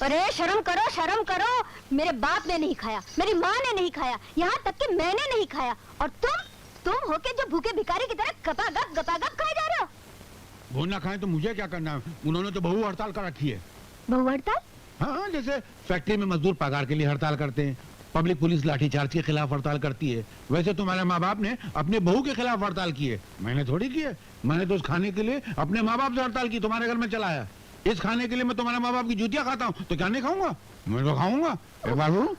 अरे शर्म करो, मेरे बाप ने नहीं खाया, मेरी माँ ने नहीं खाया, यहाँ तक कि मैंने नहीं खाया, और तुम होके जो भूखे भिखारी की तरह गपागप खाए जा रहे हो। वो ना खाए तो मुझे क्या करना है? उन्होंने तो बहु हड़ताल कर रखी है। बहु हड़ताल? हाँ, जैसे फैक्ट्री में मजदूर पगार के लिए हड़ताल करते हैं, पब्लिक पुलिस लाठीचार्ज के खिलाफ हड़ताल करती है, वैसे तुम्हारे माँ बाप ने अपने बहू के खिलाफ हड़ताल की है। मैंने थोड़ी की है, मैंने तो उस खाने के लिए अपने माँ बाप से हड़ताल की, तुम्हारे घर में चलाया। इस खाने के लिए मैं तुम्हारे माँ बाप की जूतियां खाता हूँ तो क्या नहीं खाऊंगा? मैं तो खाऊंगा। एक बार बोलो,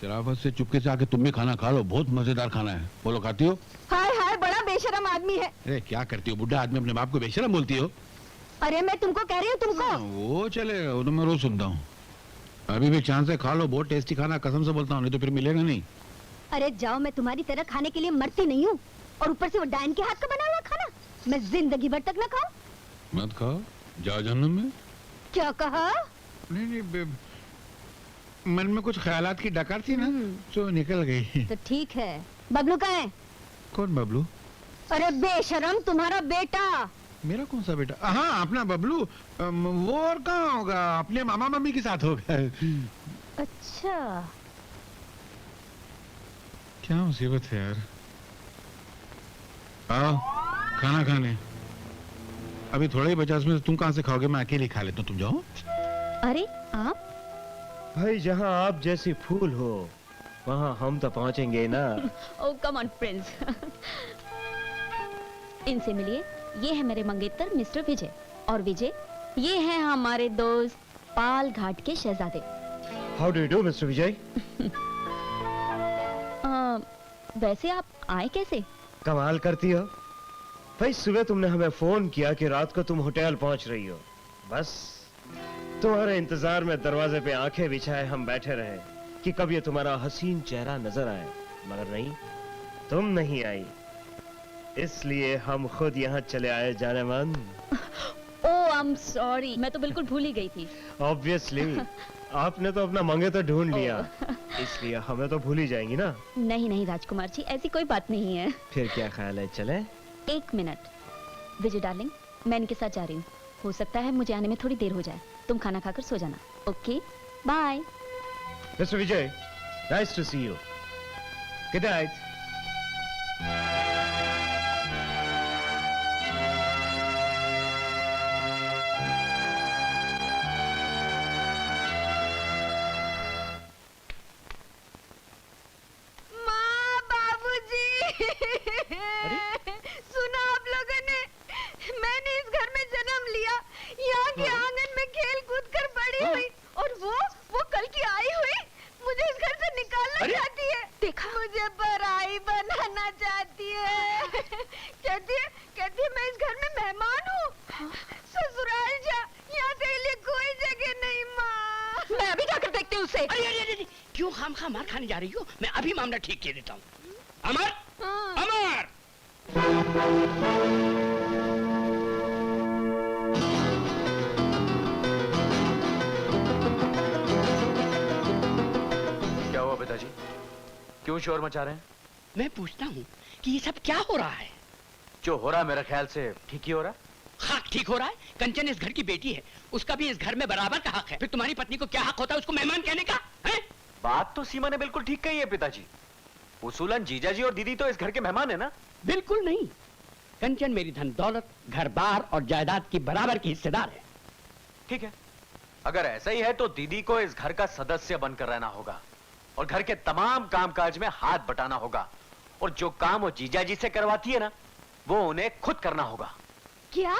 शराफत से चुपके से आके तुम भी खाना खा लो, बहुत मजेदार खाना है। बोलो, खाती हो? हाय हाय, बड़ा बेशरम आदमी है। अरे क्या करती हो, बुढ़ा आदमी अपने बाप को बेशरम बोलती हो? अरे मैं तुमको कह रही हूँ, तुमको। वो चलेगा, वो तो मैं रोज सुनता हूँ। अभी भी चांस से खा लो, बहुत टेस्टी खाना, कसम से बोलता हूँ, नहीं तो फिर मिलेगा नहीं। अरे जाओ, मैं तुम्हारी तरह खाने के लिए मरती नहीं हूँ, और ऊपर से वो डायन के हाथ का बना हुआ खाना मैं जिंदगी भर तक न खाऊं। मत खाओ, जाओ जन्नत में। क्या कहा? नहीं, मन में कुछ ख्यालात की डकार थी ना, जो निकल गई। तो ठीक है। बबलू कहाँ है? कौन बबलू? अरे बेशरम, तुम्हारा बेटा। मेरा कौन सा बेटा? हाँ, अपना बबलू। वो और कहाँ होगा, अपने मामा मम्मी के साथ होगा। अच्छा, क्या मुसीबत है यार। आओ खाना खाने। अभी थोड़ा ही बचा, उसमें तुम कहाँ से खाओगे? मैं अकेले खा लेता हूँ, तुम जाओ। अरे आप? भाई, जहाँ आप जैसी फूल हो वहाँ हम तो पहुँचेंगे ना। ओह कम ऑन प्रिंस। इनसे मिलिए, ये है मेरे मंगेतर मिस्टर विजय, और विजय ये है हमारे दोस्त पाल घाट के शहजादे। How do you do mister Vijay? वैसे आप आए कैसे? कमाल करती हो भाई, सुबह तुमने हमें फोन किया कि रात को तुम होटल पहुंच रही हो, बस तुम्हारे इंतजार में दरवाजे पे आंखें बिछाए हम बैठे रहे कि कब ये तुम्हारा हसीन चेहरा नजर आए, मगर नहीं, तुम नहीं आई, इसलिए हम खुद यहाँ चले आए। जाने मन। ओह आई एम सॉरी, मैं तो बिल्कुल भूल ही गई थी। ऑब्वियसली आपने तो अपना मंगेतर ढूंढ लिया, इसलिए हमें तो भूल ही जाएंगी ना। नहीं नहीं राजकुमार जी, ऐसी कोई बात नहीं है। फिर क्या ख्याल है, चले? एक मिनट विजय डार्लिंग, मैं इनके साथ जा रही हूँ, हो सकता है मुझे आने में थोड़ी देर हो जाए, तुम खाना खाकर सो जाना। Okay bye. Mister Vijay, nice to see you, good night. सुना आप लोगों ने, मैंने इस घर में जन्म लिया, यहाँ के आंगन में खेल कूद कर बड़ी हुई, और वो कल की आई हुई मुझे इस घर से निकालना चाहती है। देखा, मुझे पराई बनाना चाहती है। कहती है मैं इस घर में मेहमान हूँ। ससुराल जा, यहाँ तेरे लिए कोई जगह नहीं। माँ, मैं अभी जाकर देखती हूँ उसे। अरे क्यों खामखा मार खाने जा रही हो? मैं अभी मामला ठीक कर देता हूँ। अमर, अमर! क्या हुआ पिताजी, क्यों शोर मचा रहे हैं? मैं पूछता हूँ कि ये सब क्या हो रहा है? जो हो रहा है मेरे ख्याल से ठीक ही हो रहा है। हाँ, ठीक हो रहा है। कंचन इस घर की बेटी है, उसका भी इस घर में बराबर का हक है। फिर तुम्हारी पत्नी को क्या हक होता है उसको मेहमान कहने का? है? बात तो सीमा ने बिल्कुल ठीक कही है पिताजी, उसूलन जीजाजी और दीदी तो इस घर के मेहमान है ना। बिल्कुल नहीं, कंचन मेरी धन दौलत, घर बार और जायदाद की बराबर की हिस्सेदार है। ठीक है, अगर ऐसा ही है तो दीदी को इस घर का सदस्य बनकर रहना होगा और घर के तमाम कामकाज में हाथ बटाना होगा, और जो काम वो जीजाजी से करवाती है ना, वो उन्हें खुद करना होगा। क्या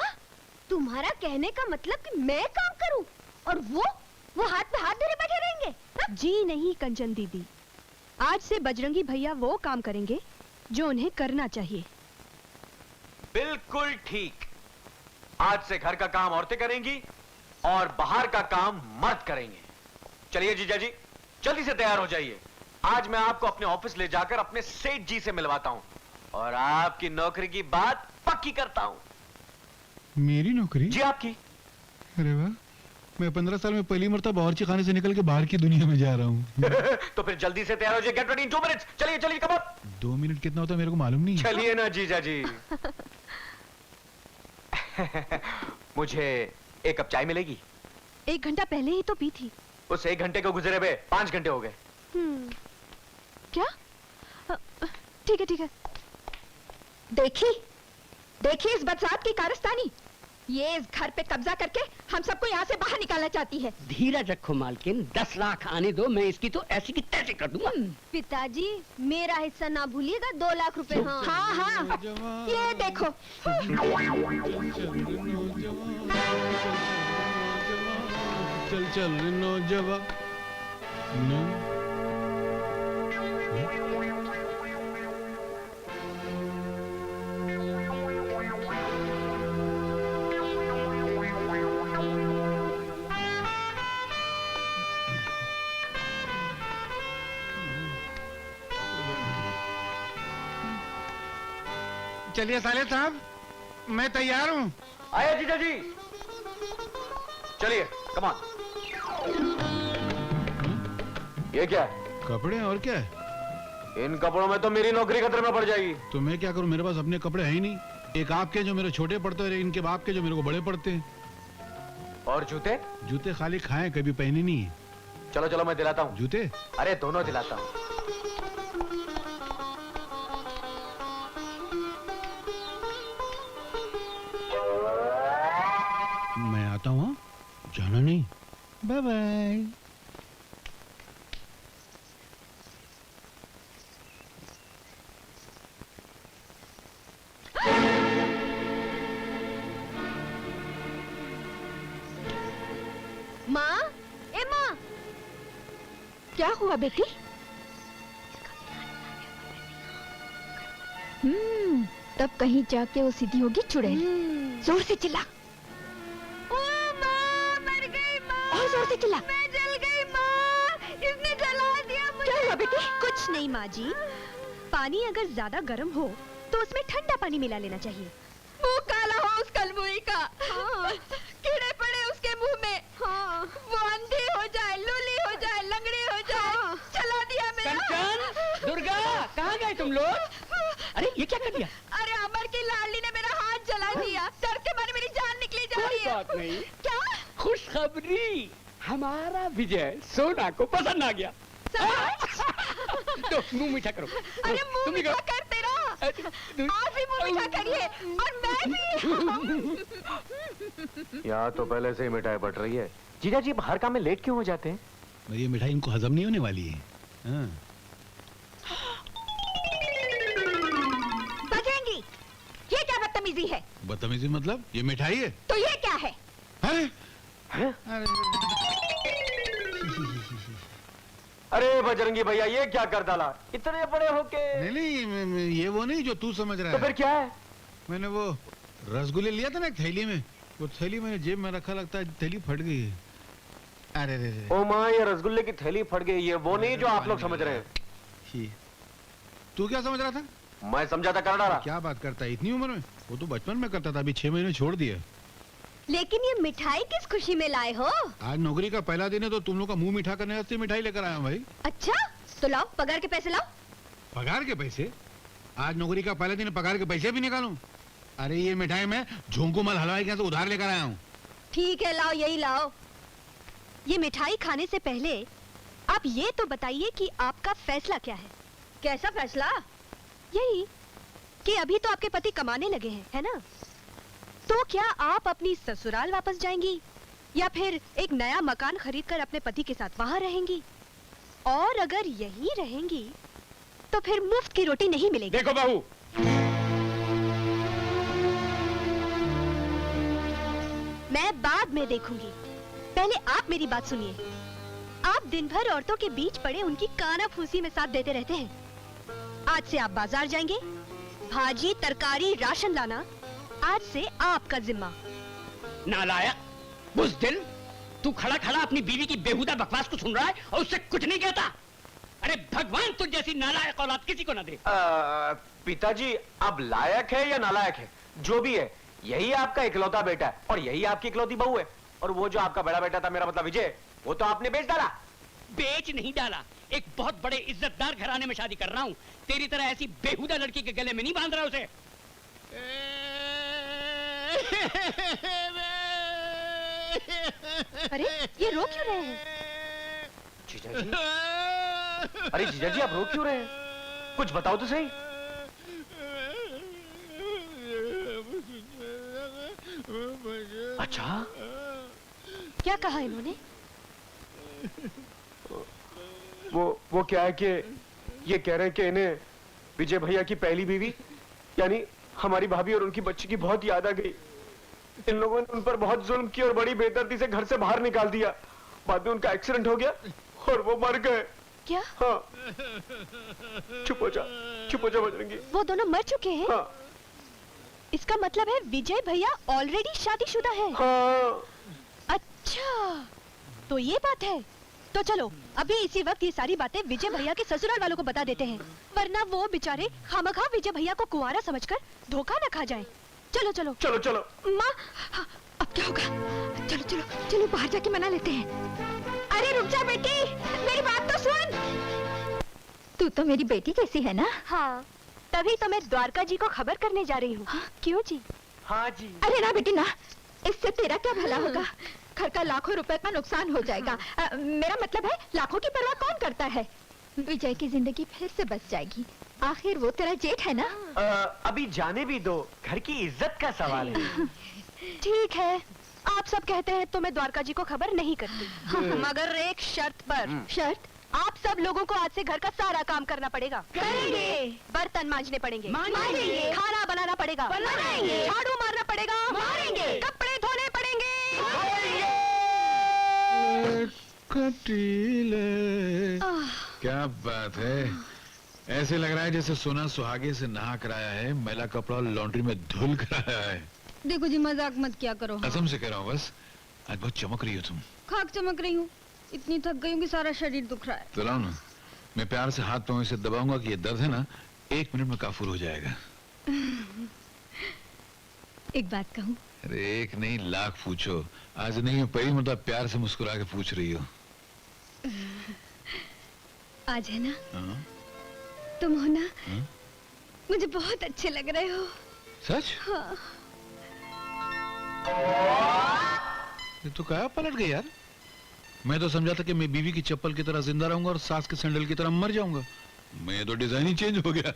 तुम्हारा कहने का मतलब कि मैं काम करूं और वो हाथ पे हाथ धरे बैठे रहेंगे? हा? जी नहीं कंचन दीदी, आज से बजरंगी भैया वो काम करेंगे जो उन्हें करना चाहिए। बिल्कुल ठीक, आज से घर का काम औरतें करेंगी और बाहर का काम मर्द करेंगे। चलिए जीजाजी, जल्दी से तैयार हो जाइए, आज मैं आपको अपने ऑफिस ले जाकर अपने सेठ जी से मिलवाता हूं और आपकी नौकरी की बात पक्की करता हूं। मेरी नौकरी? जी आपकी। अरे वाह, मैं 15 साल में पहली मरतबा बावर्ची खाने से निकल के बाहर की दुनिया में जा रहा हूँ। तो फिर जल्दी से तैयार हो जाइए, गेट रेडी इन 2 मिनट्स। चलिए चलिए, कम अप। 2 मिनट कितना होता है मेरे को मालूम नहीं। चलिए ना जीजाजी। मुझे एक कप चाय मिलेगी? 1 घंटा पहले ही तो पी थी। उस 1 घंटे को गुजरे हुए 5 घंटे हो गए। क्या? ठीक है ठीक है। देखी देखी इस बरसात की कारस्तानी, ये इस घर पे कब्जा करके हम सबको यहाँ से बाहर निकालना चाहती है। धीरज रखो मालकिन, 10 लाख आने दो, मैं इसकी तो ऐसी की तैसी कर दूंगा। पिताजी मेरा हिस्सा ना भूलिएगा, 2 लाख रुपए। हाँ हाँ हाँ, ये देखो। चल चल रे नौजवान। चलिए साले साहब, मैं तैयार हूँ। आया जीजा जी, चलिए कमान। ये क्या है? कपड़े और क्या है? इन कपड़ों में तो मेरी नौकरी खतरे में पड़ जाएगी। तो मैं क्या करूँ, मेरे पास अपने कपड़े हैं ही नहीं। एक आपके जो मेरे छोटे पड़ते हैं, इनके बाप के जो मेरे को बड़े पड़ते हैं। और जूते? जूते खाली खाए, कभी पहने नहीं है। चलो चलो मैं दिलाता हूँ जूते। अरे दोनों दिलाता हूँ। मैं आता हूँ, जाना नहीं। Bye bye. माँ, ए माँ, क्या हुआ बेटी? तब कहीं जाके वो सीधी होगी चुड़ैल। जोर से चिल्ला। ओ माँ, मर गई माँ। और जोर से चिल्ला। मैं जल गई माँ, इसने जला दिया मुझे। क्या हुआ बेटी? कुछ नहीं माँ जी, पानी अगर ज्यादा गर्म हो तो उसमें ठंडा पानी मिला लेना चाहिए। मुंह काला हो उस कलमुई का। हाँ। कीड़े पड़े उसके मुंह में। हाँ। वो अंधी हो जाए, लूली हो जाए, लंगड़ी हो जाए। हाँ। चला दिया मेरा। कंचन, दुर्गा, कहाँ गए तुम लोग? अरे ये क्या कर दिया? अरे अमर की लाडली ने मेरा हाथ जला दिया। डर के मारे मेरी जान निकली जा रही है। बात नहीं। क्या? खुशखबरी, हमारा विजय सोना को पसंद आ गया। तो मुंह मीठा करो। अरे मुंह मीठा कर तेरा। आप भी मुंह मीठा करिए और मैं भी। यहाँ तो पहले से ही मिठाई बट रही है। जीजा जी बाहर काम में लेट क्यों हो जाते हैं? ये मिठाई इनको हजम नहीं होने वाली है। हाँ। बजेंगी। ये क्या बदतमीजी है? बदतमीजी मतलब? ये मिठाई है। तो ये क्या है? अरे बजरंगी भैया ये क्या कर डाला इतने बड़े होके? नहीं, ये वो नहीं जो तू समझ रहा है। तो फिर क्या है? मैंने वो रसगुल्ले लिया था ना एक थैली में, वो थैली मैंने जेब में रखा, लगता है थैली फट गई है। अरे रे रे। ओ माँ, ये रसगुल्ले की थैली फट गई। ये वो नहीं जो आप लोग समझ रहे हैं। तू क्या समझ रहा था? मैं समझा था कर डाला। क्या बात करता है, इतनी उम्र में? वो तो बचपन में करता था, अभी 6 महीने छोड़ दिए। लेकिन ये मिठाई किस खुशी में लाए हो? आज नौकरी का पहला दिन है तो तुम लोग का मुंह मीठा करने वास्ते मिठाई लेकर आया हूं भाई। अच्छा, तो लाओ पगार के पैसे लाओ। पगार के पैसे? आज नौकरी का पहला दिन है, पगार के पैसे भी निकालूं? अरे ये मिठाई मैं झोंकूमल हलवाई के यहाँ से उधार लेकर आया हूँ। ठीक है लाओ, यही लाओ। ये मिठाई खाने से पहले आप ये तो बताइए कि आपका फैसला क्या है? कैसा फैसला? यही कि अभी तो आपके पति कमाने लगे हैं, है ना? तो क्या आप अपनी ससुराल वापस जाएंगी या फिर एक नया मकान खरीदकर अपने पति के साथ वहां रहेंगी? और अगर यही रहेंगी तो फिर मुफ्त की रोटी नहीं मिलेगी। देखो बहू, मैं बाद में देखूंगी, पहले आप मेरी बात सुनिए। आप दिन भर औरतों के बीच पड़े उनकी काना फूसी में साथ देते रहते हैं। आज से आप बाजार जाएंगे, भाजी तरकारी राशन लाना आज से आपका जिम्मा। नालायक, बुज़दिल, तू खड़ा खड़ा अपनी बीवी की बेहुदा बकवास को सुन रहा है और उससे कुछ नहीं कहता। अरे भगवान तुझ जैसी नालायक औलाद किसी को ना दे। पिताजी अब लायक है या नालायक है, जो भी है, यही आपका इकलौता बेटा है और यही आपकी इकलौती बहू है। और वो जो आपका बड़ा बेटा था, मेरा मतलब विजय, वो तो आपने बेच डाला। बेच नहीं डाला, एक बहुत बड़े इज्जतदार घराने में शादी कर रहा हूँ। तेरी तरह ऐसी बेहुदा लड़की के गले में नहीं बांध रहा उसे। अरे ये रो क्यों रहे हैं? जीजा जी, अरे जीजा जी आप रो क्यों रहे हैं? कुछ बताओ तो सही। अच्छा, क्या कहा इन्होंने? वो क्या है कि ये कह रहे हैं कि इन्हें विजय भैया की पहली बीवी यानी हमारी भाभी और उनकी बच्ची की बहुत याद आ गई। इन लोगों ने उन पर बहुत जुल्म किया और बड़ी बेदर्दी से घर से बाहर निकाल दिया। बाद में उनका एक्सीडेंट हो गया और वो मर गए। क्या? हाँ। चुप हो जा बजरंगी। वो दोनों मर चुके हैं? हाँ। इसका मतलब है विजय भैया ऑलरेडी शादीशुदा है। हाँ। अच्छा, तो ये बात है। तो चलो अभी इसी वक्त ये सारी बातें विजय भैया के ससुराल वालों को बता देते हैं, वरना वो बेचारे खामखा विजय भैया को कुंवारा समझकर धोखा न खा जाएं। चलो चलो चलो चलो। माँ, हाँ, अब क्या होगा? चलो चलो चलो बाहर जाके मना लेते हैं। अरे रुक जा बेटी, मेरी बात तो सुन। तू तो मेरी बेटी कैसी है ना? हाँ, तभी तो मैं द्वारका जी को खबर करने जा रही हूँ। क्यों जी? हाँ जी। अरे ना बेटी ना, इससे तेरा क्या भला होगा? घर का लाखों रुपए का नुकसान हो जाएगा। मेरा मतलब है लाखों की परवाह कौन करता है? विजय की जिंदगी फिर से बच जाएगी। आखिर वो तेरा जेठ है ना? अभी जाने भी दो, घर की इज्जत का सवाल है। ठीक है, आप सब कहते हैं तो मैं द्वारका जी को खबर नहीं करती, मगर एक शर्त पर। शर्त? आप सब लोगों को आज से घर का सारा काम करना पड़ेगा। करेंगे। बर्तन मांजने पड़ेंगे, मांजेंगे। खाना बनाना पड़ेगा, बनाएंगे। झाड़ू मारना पड़ेगा, मारेंगे। कपड़े धोने पड़ेंगे। कटीले। क्या बात है, ऐसे लग रहा है जैसे सोना सुहागे से नहा कराया है, मैला कपड़ा लॉन्ड्री में धुल कराया है। देखो जी मजाक मत क्या करो। कसम से कह रहा हूँ, बस आज बहुत चमक रही हो तुम। खाक चमक रही हूँ, इतनी थक गई हूँ कि सारा शरीर दुख रहा है। तो लाओ ना, मैं प्यार से हाथ पांव से दबाऊंगा कि ये दर्द है ना 1 मिनट में काफूर हो जाएगा। एक बात कहूँ? अरे एक नहीं लाख पूछो, आज नहीं पहली मतलब प्यार से मुस्कुरा के पूछ रही हो। आज है ना, हाँ? तुम हो ना, हाँ? मुझे बहुत अच्छे लग रहे हो। सच? हाँ। ये तो क्या पलट गई यार। मैं तो समझा था कि मैं बीवी की चप्पल की तरह जिंदा रहूंगा और सास के सैंडल की तरह मर जाऊंगा। मैं तो डिजाइन ही चेंज हो गया।